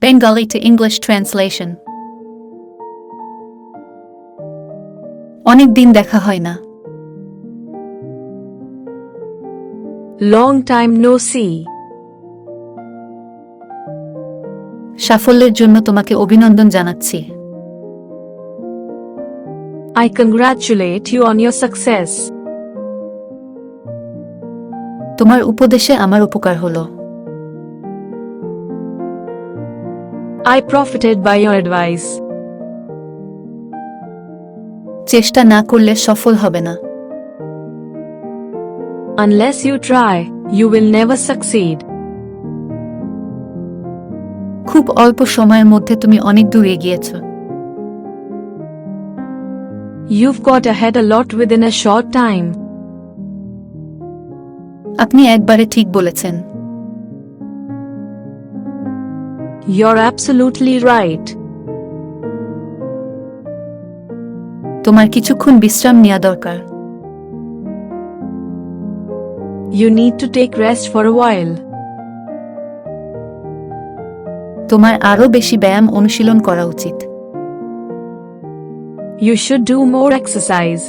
Bengali to English translation. অনেক দিন দেখা হয় না। Long time no see. সাফল্যের জন্য তোমাকে অভিনন্দন জানাচ্ছি। I congratulate you on your success. তোমার উপদেশে আমার উপকার হলো। I profited by your advice. চেষ্টা না করলে সফল হবে না। Unless you try, you will never succeed. খুব অল্প সময়ের মধ্যে তুমি অনেক দূর এগিয়েছ। You've got ahead a lot within a short time. আপনি একবারে ঠিক বলেছেন। You're absolutely right. তোমার কিছুক্ষণ বিশ্রাম নেওয়া দরকার। You need to take rest for a while. তোমার আরও বেশি ব্যায়াম অনুশীলন করা উচিত। You should do more exercise.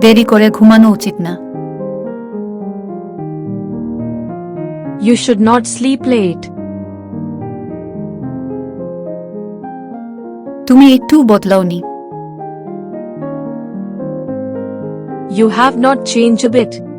দেরি করে ঘুমানো উচিত না। You should not sleep late. তুমি একটুও বদলাওনি। You have not changed a bit.